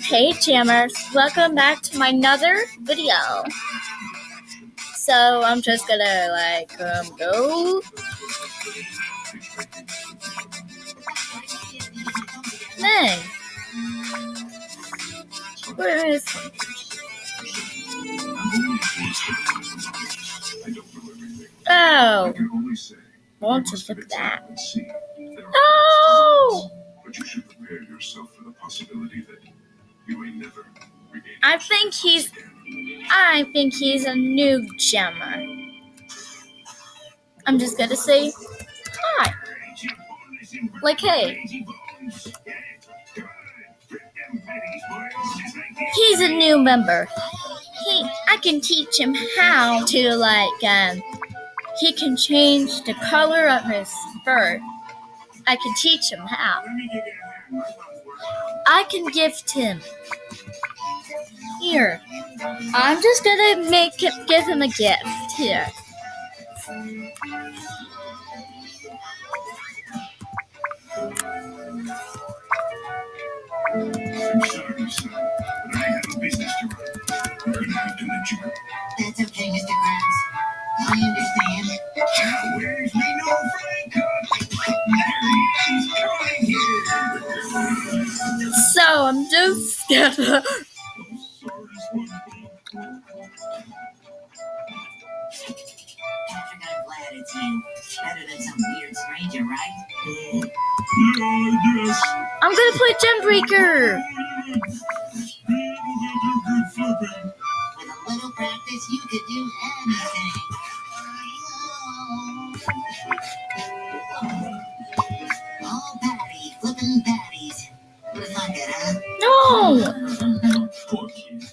Hey Jammers, welcome back to my another video. So I'm just gonna go. Hey, where is he? Oh, won't just look at that. No! But you should prepare yourself for the possibility that you may never regain. I think he's a new Jammer. I'm just gonna say hi. Like, hey. He's a new member. I can teach him how to he can change the color of his fur. I can teach him how. I can gift him. Here. I'm just gonna give him a gift. Here. I'm sorry, son, but I have a business to run. I'm gonna have to let you go. That's okay, Mr. Krabs. I understand. Now, where's me no Frank Cook? Everyone's coming here. So I'm just gonna. Patrick, I'm glad it's you. Better than some weird stranger, right? Yeah, yes. I'm gonna play Genbreaker. With a little practice, you could do anything. Oh, Patty, flippin' patties. What if I could, huh? No. Poor kid.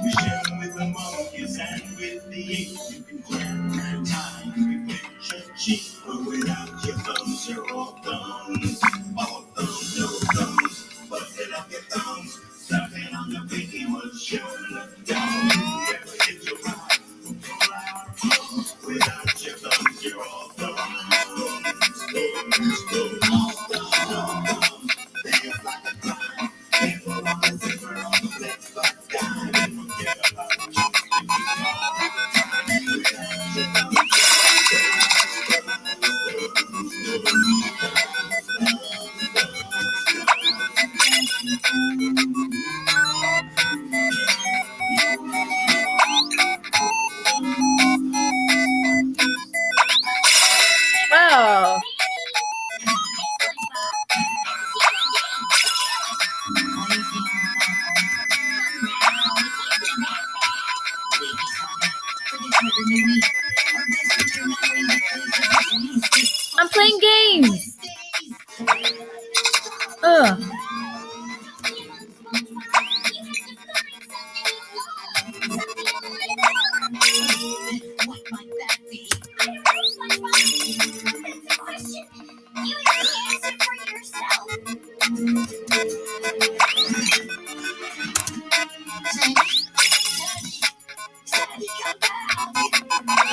We share with the monkeys and with the apes. You can climb time, you can finish a cheat, but without your thumbs, you're all thumbs. All thumbs, no thumbs. Busted up your thumbs. Stepping on the pinky was showing up down. Never get your ride. Without your thumbs, you're all thumbs. All thumbs, no thumbs. Things like a crime. People on the zipper on the flex, but die. And forget about Oh. I'm playing games. Ugh. What might that be?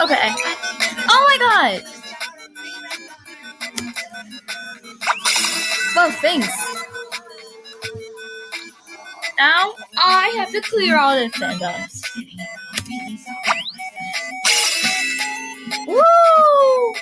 Okay. Oh my god. Well, thanks. Now I have to clear all the fandoms. Woo!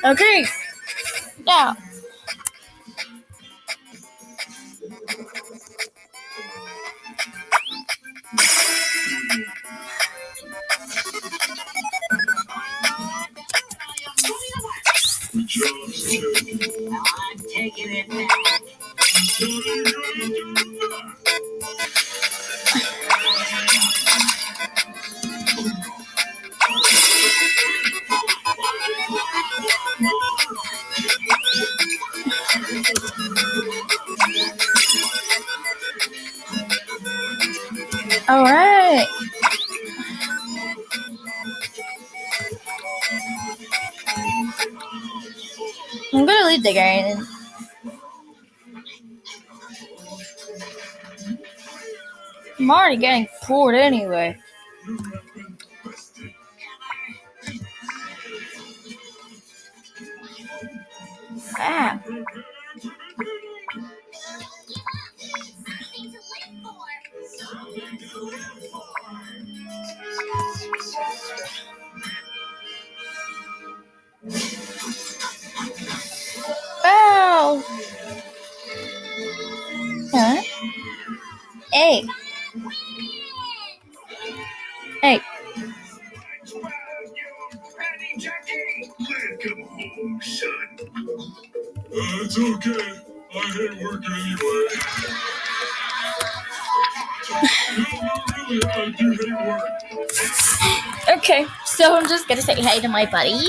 Okay. Now. I'm taking it back. All right. I'm gonna leave the game. I'm already getting bored anyway. Ah. Ow! Huh? Hey. Hey. Come home, son. It's okay. I hate working anyway. No, really, I do hate work. Okay, so I'm just gonna say hey to my buddy.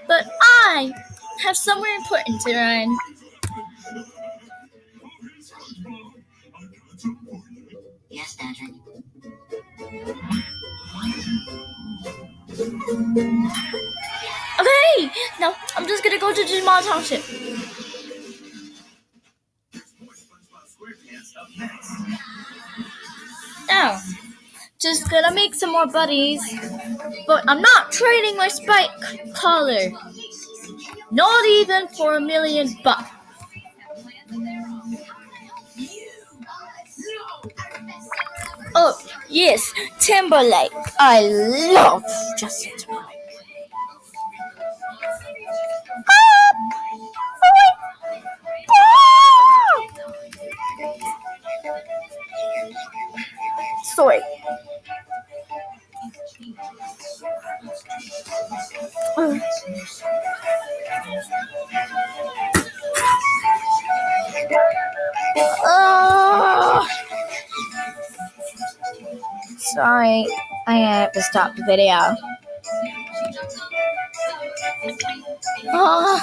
But I have somewhere important to run. Yes, Patrick. Okay, now I'm just gonna go to Digimon Township. Now, just gonna make some more buddies. But I'm not trading my spike collar. Not even for $1 million. Oh, yes, Timberlake. I love Justin Timberlake. Sorry. Sorry, I have to stop the video. Oh.